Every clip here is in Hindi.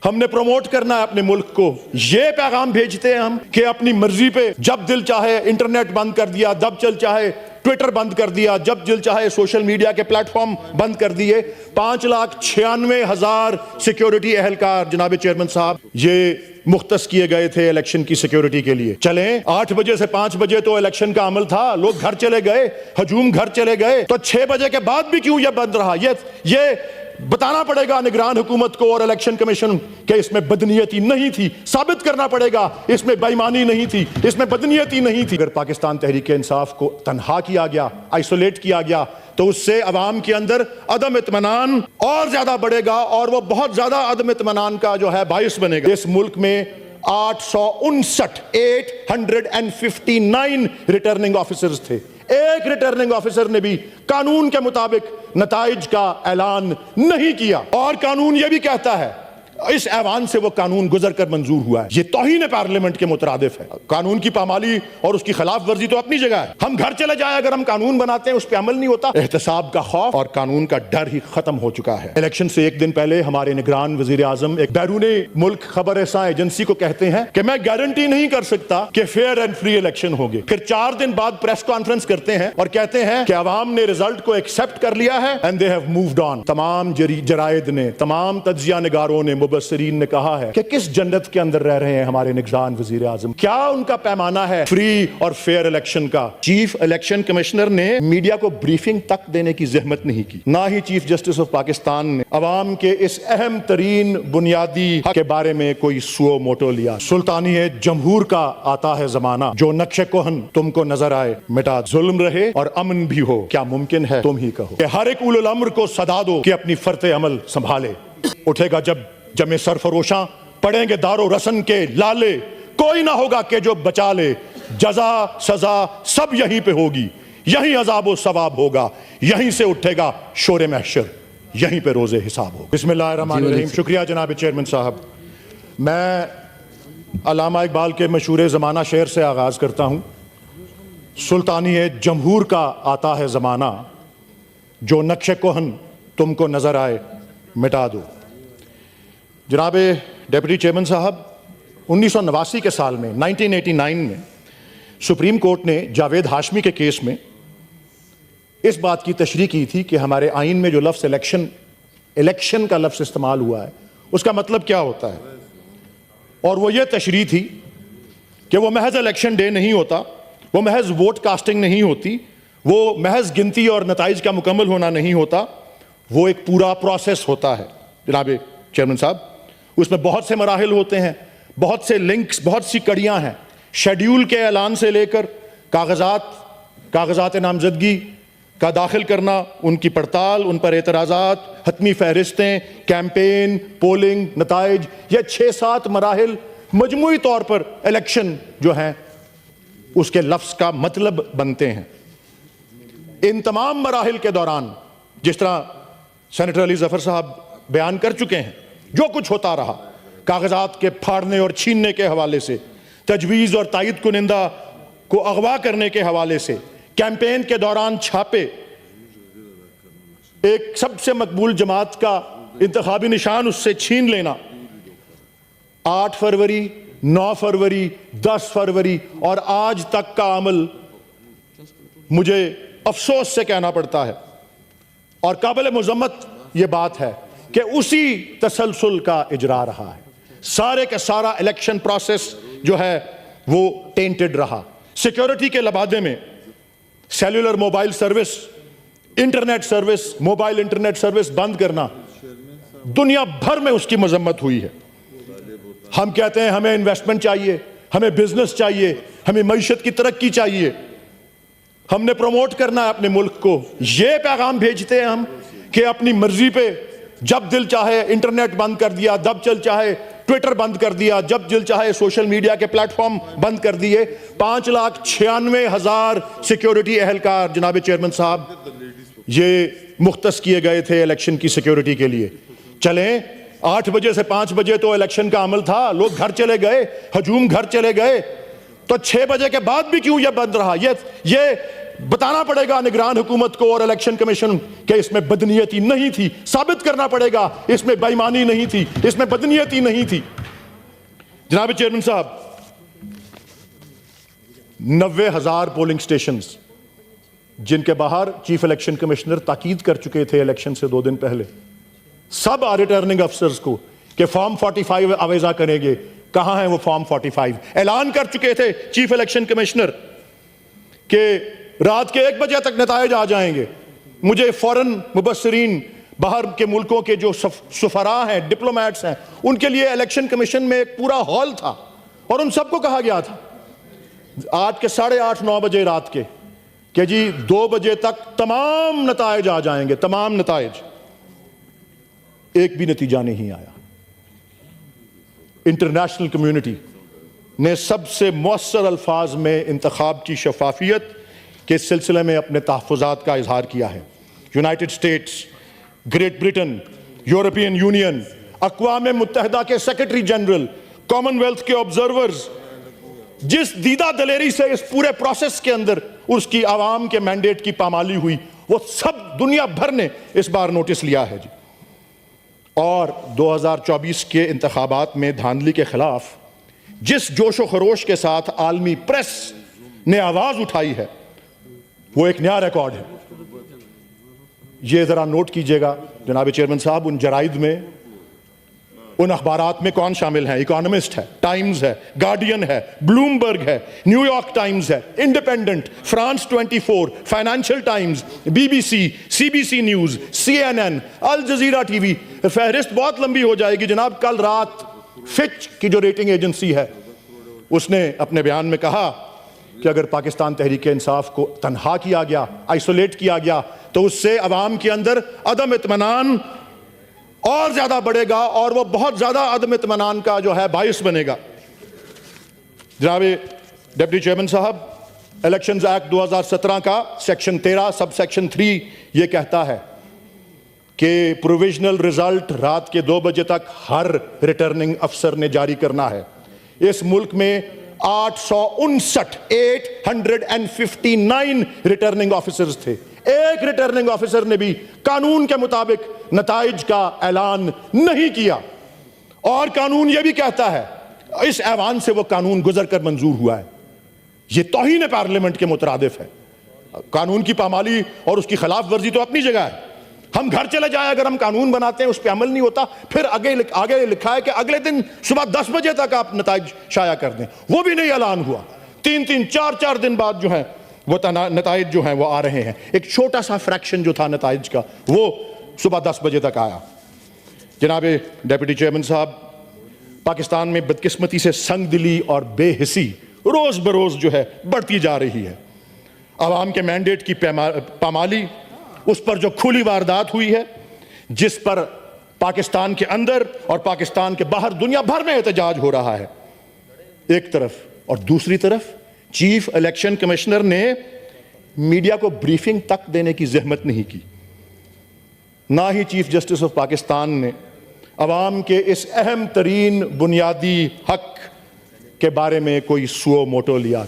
हमने प्रमोट करना है अपने मुल्क को। ये पैगाम भेजते हैं हम कि अपनी मर्जी पे जब दिल चाहे इंटरनेट बंद कर दिया, जब दिल चाहे ट्विटर बंद कर दिया, जब दिल चाहे सोशल मीडिया के प्लेटफॉर्म बंद कर दिए। 5,96,000 सिक्योरिटी एहलकार जनाब चेयरमैन साहब ये मुख्तस किए गए थे इलेक्शन की सिक्योरिटी के लिए। चलें 8 बजे से 5 बजे तो इलेक्शन का अमल था, लोग घर चले गए, हजूम घर चले गए, तो 6 बजे के बाद भी क्यों यह बंद रहा? ये बताना पड़ेगा निगरान हुकूमत को और इलेक्शन कमीशन के इसमें बदनीयती नहीं थी। साबित करना पड़ेगा इसमें बेईमानी नहीं थी, इसमें बदनीयती नहीं थी। अगर पाकिस्तान तहरीक इंसाफ को तन्हा किया गया, आइसोलेट किया गया, तो उससे अवाम के अंदर अदम इत्मीनान और ज्यादा बढ़ेगा और वो बहुत ज्यादा अदम इत्मीनान का जो है बाइस बनेगा। इस मुल्क में 859 रिटर्निंग ऑफिसर्स थे। एक रिटर्निंग ऑफिसर ने भी कानून के मुताबिक नताइज का ऐलान नहीं किया। और कानून यह भी कहता है, इस ऐवान से वो कानून गुजर कर मंजूर हुआ है। ये तौहीन पार्लियामेंट के मुतरादिफ है। कानून की पामाली और उसकी खिलाफ वर्जी तो अपनी जगह है। हम घर चले जाए, अगर हम कानून बनाते हैं उस पर अमल नहीं होता। एहतसाब का खौफ और कानून का डर ही खत्म हो चुका है। इलेक्शन से एक दिन पहले हमारे निगरान वजीर आजम एक बैरूनी मुल्क खबर रसां एजेंसी को कहते हैं कि मैं गारंटी नहीं कर सकता कि फेयर एंड फ्री इलेक्शन होंगे। फिर 4 दिन बाद प्रेस कॉन्फ्रेंस करते हैं और कहते हैं कि अवाम ने रिजल्ट को एक्सेप्ट कर लिया है and they have moved on. तमाम जराइद ने, तमाम तज्जिया निगारों ने, मुबस्सिरीन ने कहा है कि किस जन्नत के अंदर रह रहे हैं हमारे निगरान वजीर आजम। क्या उनका पैमाना है फ्री और फेयर इलेक्शन का? चीफ इलेक्शन कमिश्नर ने मीडिया को ब्रीफिंग तक देने की जहमत नहीं की, ना ही चीफ जस्टिस ऑफ पाकिस्तान ने अवाम के इस अहम तरीन बुनियादी हक के बारे में कोई सुओ मोटो लिया। सुल्तानी जमहूर का आता है जमाना, जो नक्शे कोहन तुमको नजर आए मिटा। जुल्म रहे और अमन भी हो, क्या मुमकिन है तुम ही कहो। कि हर एक उलुल अम्र को सदा दो कि अपनी फर्ते अमल संभाले। उठेगा जब जमे सरफरोशां, पड़ेंगे दारो रसन के लाले, कोई ना होगा कि जो बचा ले। जजा सजा सब यहीं पे होगी, यहीं अजाब सवाब होगा, यहीं से उठेगा शोरे महशर, यहीं पे रोजे हिसाब होगा। बिस्मिल्लाहिर्रहमानिर्रहीम। शुक्रिया जनाब चेयरमैन साहब। मैं अल्लामा इकबाल के मशहूर ज़माना शेर से आगाज़ करता हूँ। सुल्तानी जमहूर का आता है ज़माना, जो नक्शे कोहन तुमको नज़र आए मिटा दो। जनाब डिप्टी चेयरमैन साहब, 1989 के साल में 1989 में सुप्रीम कोर्ट ने जावेद हाशमी के केस में इस बात की तशरीह की थी कि हमारे आइन में जो लफ्ज़ इलेक्शन का लफ्ज़ इस्तेमाल हुआ है उसका मतलब क्या होता है। और वो ये तशरीह थी कि वो महज इलेक्शन डे नहीं होता, वो महज वोट कास्टिंग नहीं होती, वो महज गिनती और नताइज का मुकम्मल होना नहीं होता, वो एक पूरा प्रोसेस होता है। जनाब चेयरमैन साहब, उसमें बहुत से मराहिल होते हैं, बहुत से लिंक्स, बहुत सी कड़ियां हैं। शेड्यूल के ऐलान से लेकर कागजात नामजदगी का दाखिल करना, उनकी पड़ताल, उन पर एतराज़ात, हतमी फहरिस्तें, कैंपेन, पोलिंग, नताइज, ये 6-7 मराहिल मजमूई तौर पर इलेक्शन जो है उसके लफ्ज़ का मतलब बनते हैं। इन तमाम मराहिल के दौरान, जिस तरह सेनेटर अली ज़फ़र साहब बयान कर चुके हैं, जो कुछ होता रहा, कागजात के फाड़ने और छीनने के हवाले से, तजवीज़ और तायद कुनिंदा को अगवा करने के हवाले से, कैंपेन के दौरान छापे, एक सबसे मकबूल जमात का इंतखाबी निशान उससे छीन लेना, 8 फरवरी, 9 फरवरी, 10 फरवरी और आज तक का अमल मुझे अफसोस से कहना पड़ता है। और काबिल मुज़म्मत ये बात है कि उसी तसलसल का इजरा रहा है। सारे का सारा इलेक्शन प्रोसेस जो है वो टेंटेड रहा। सिक्योरिटी के लबादे में cellular mobile service, internet service, mobile internet service बंद करना, दुनिया भर में उसकी मजम्मत हुई है। हम कहते हैं हमें इन्वेस्टमेंट चाहिए, हमें बिजनेस चाहिए, हमें मईशत की तरक्की चाहिए, हमने प्रमोट करना है अपने मुल्क को। ये पैगाम भेजते हैं हम कि अपनी मर्जी पे जब दिल चाहे इंटरनेट बंद कर दिया, जब दिल चाहे ट्विटर बंद कर दिया, जब दिल चाहे सोशल मीडिया के प्लेटफॉर्म बंद कर दिए। 5,96,000 सिक्योरिटी एहलकार जनाब चेयरमैन साहब ये मुख्तस किए गए थे इलेक्शन की सिक्योरिटी के लिए। चलें 8 बजे से 5 बजे तो इलेक्शन का अमल था, लोग घर चले गए, हजूम घर चले गए, तो 6 बजे के बाद भी क्यों यह बंद रहा? ये बताना पड़ेगा निगरान हुकूमत को और इलेक्शन कमीशन के इसमें बदनीयती नहीं थी, साबित करना पड़ेगा इसमें बेईमानी नहीं थी, इसमें बदनीयती नहीं थी। जनाब चेयरमैन साहब, 90,000 पोलिंग स्टेशंस जिनके बाहर चीफ इलेक्शन कमिश्नर ताकीद कर चुके थे इलेक्शन से 2 दिन पहले, सब रिटर्निंग अफसर्स को कि फॉर्म 45 आवेजा करेंगे। कहां है वो फॉर्म 45? ऐलान कर चुके थे चीफ इलेक्शन कमिश्नर कि रात के 1 बजे तक नताइज आ जाएंगे। मुझे फौरन मुबस्सिरीन, बाहर के मुल्कों के जो सफरा हैं, डिप्लोमेट्स हैं, उनके लिए इलेक्शन कमीशन में एक पूरा हॉल था और उन सबको कहा गया था आज के 8:30-9 बजे रात के कि जी 2 बजे तक तमाम नताइज आ जाएंगे, तमाम नताइज। एक भी नतीजा नहीं आया। इंटरनेशनल कम्युनिटी ने सबसे मौसर अल्फाज में इंतखाब की शफाफियत के सिलसिले में अपने तहफ़्फ़ुज़ात का इजहार किया है। United States, Great Britain, European Union, अक़वाम मुत्तहिदा के सेक्रेटरी जनरल, कॉमनवेल्थ के ऑब्जर्वर्स, जिस दीदा दलेरी से इस पूरे प्रोसेस के अंदर उसकी आवाम के मैंडेट की पामाली हुई, वो सब दुनिया भर ने इस बार नोटिस लिया है जी। और 2024 के इंतखाबात में धांधली के खिलाफ जिस जोशो खरोश के साथ आलमी प्रेस ने आवाज उठाई है, वो एक नया रिकॉर्ड है। ये जरा नोट कीजिएगा जनाब चेयरमैन साहब, उन जराइद में, उन अखबारात में कौन शामिल है? इकोनॉमिस्ट है, टाइम्स है, गार्डियन है, ब्लूमबर्ग है, न्यूयॉर्क टाइम्स है, independent, France 24, financial times, BBC, CBC news, CNN, अल जजीरा टीवी। फहरिस्त बहुत लंबी हो जाएगी जनाब। कल रात फिच की जो रेटिंग एजेंसी है, उसने अपने बयान में कहा कि अगर पाकिस्तान तहरीक इंसाफ को तनहा किया गया, आइसोलेट किया गया, तो उससे अवाम के अंदर अदम इत्मीनान और ज्यादा बढ़ेगा और वो बहुत ज्यादा अदम इत्मीनान का जो है बाइस बनेगा। जनाब डिप्टी चेयरमैन साहब, इलेक्शंस एक्ट 2017 का सेक्शन 13 सब सेक्शन 3 ये कहता है कि प्रोविजनल रिजल्ट रात के 2 बजे तक हर रिटर्निंग अफसर ने जारी करना है। इस मुल्क में 859 रिटर्निंग ऑफिसर्स थे। एक रिटर्निंग ऑफिसर ने भी कानून के मुताबिक नताइज का ऐलान नहीं किया। और कानून यह भी कहता है, इस ऐवान से वो कानून गुजर कर मंजूर हुआ है। ये तौहीन पार्लियामेंट के मुतरादिफ है। कानून की पामाली और उसकी खिलाफ वर्जी तो अपनी जगह है। हम घर चले जाए, अगर हम कानून बनाते हैं उस पर अमल नहीं होता, फिर आगे लिखा है कि अगले दिन सुबह 10 बजे तक आप नताइज शाया कर दें। वो भी नहीं ऐलान हुआ। 3-3, 4-4 दिन बाद जो है वो नताइज जो हैं वो आ रहे हैं। एक छोटा सा फ्रैक्शन जो था नताइज का, वो सुबह 10 बजे तक आया। जनाब डिप्टी चेयरमैन साहब, पाकिस्तान में बदकिस्मती से संगदिली और बेहिसी रोज बरोज जो है बढ़ती जा रही है। आवाम के मैंडेट की पामाली, उस पर जो खुली वारदात हुई है, जिस पर पाकिस्तान के अंदर और पाकिस्तान के बाहर दुनिया भर में एहतजाज हो रहा है एक तरफ, और दूसरी तरफ चीफ इलेक्शन कमिश्नर ने मीडिया को ब्रीफिंग तक देने की जहमत नहीं की। ना ही चीफ जस्टिस ऑफ पाकिस्तान ने अवाम के इस अहम तरीन बुनियादी हक के बारे में कोई सुओ मोटो लिया।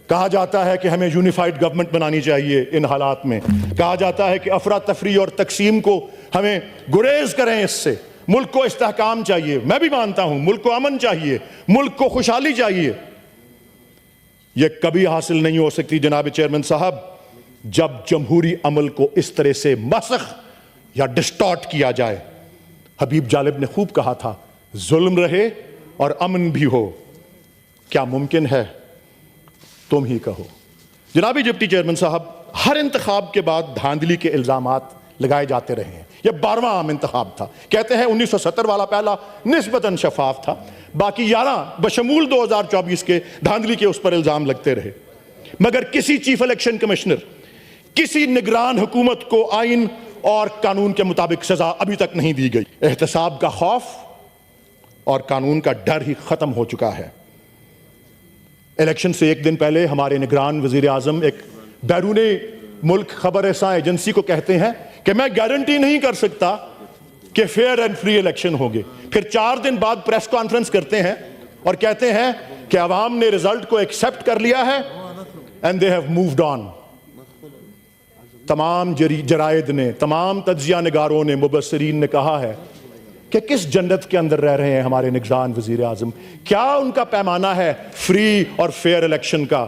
कहा जाता है कि हमें यूनिफाइड गवर्नमेंट बनानी चाहिए। इन हालात में कहा जाता है कि अफरा तफरी और तकसीम को हमें गुरेज करें, इससे मुल्क को इस्तेहकाम चाहिए। मैं भी मानता हूं, मुल्क को अमन चाहिए, मुल्क को खुशहाली चाहिए। यह कभी हासिल नहीं हो सकती जनाब चेयरमैन साहब, जब जमहूरी अमल को इस तरह से मसख या डिस्टॉर्ट किया जाए। हबीब जालिब ने खूब कहा था, जुल्म रहे और अमन भी हो, क्या मुमकिन है तुम ही कहो। जनाबी डिप्टी चेयरमैन साहब, हर इंतखाब के बाद धांधली के इल्जामात लगाए जाते रहे हैं। यह 12वां आम इंतखाब था। कहते हैं 1970 वाला पहला निस्बतन शफाफ था, बाकी 11 बशमूल 2024 के धांधली के उस पर इल्जाम लगते रहे। मगर किसी चीफ इलेक्शन कमिश्नर, किसी निगरान हुकूमत को आइन और कानून के मुताबिक सजा अभी तक नहीं दी गई। एहतसाब का खौफ और कानून का डर ही खत्म हो चुका है। इलेक्शन से एक दिन पहले हमारे निगरान वजीर आजम एक बैरूनी मुल्क खबर एजेंसी को कहते हैं कि मैं गारंटी नहीं कर सकता कि फेयर एंड फ्री इलेक्शन होंगे। फिर 4 दिन बाद प्रेस कॉन्फ्रेंस करते हैं और कहते हैं कि अवाम ने रिजल्ट को एक्सेप्ट कर लिया है, and they have moved on. तमाम जराइद ने, तमाम तज्जिया निगारों ने, मुबस्सिरीन ने कहा है कि किस जन्नत के अंदर रह रहे हैं हमारे निगरान वजीर आजम। क्या उनका पैमाना है फ्री और फेयर इलेक्शन का?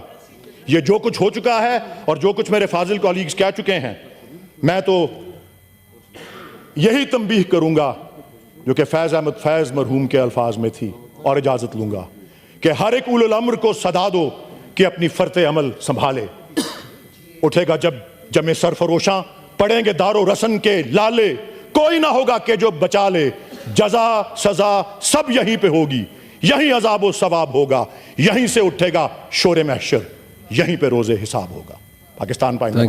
ये जो कुछ हो चुका है और जो कुछ मेरे फाजिल कॉलीग्स कह चुके हैं, मैं तो यही तंबीह करूंगा जो कि फैज अहमद फैज मरहूम के अल्फाज में थी, और इजाजत लूंगा कि हर एक उलुल अम्र को सदा दो कि अपनी फर्ते अमल संभाले। उठेगा जब जमे सरफरोशां, पड़ेंगे दारो रसन के लाले, कोई ना होगा कि जो बचा ले, जजा सजा सब यहीं पे होगी, यहीं अजाब सवाब होगा, यहीं से उठेगा शोरे महशर, यहीं पे रोजे हिसाब होगा। पाकिस्तान पाइंदा।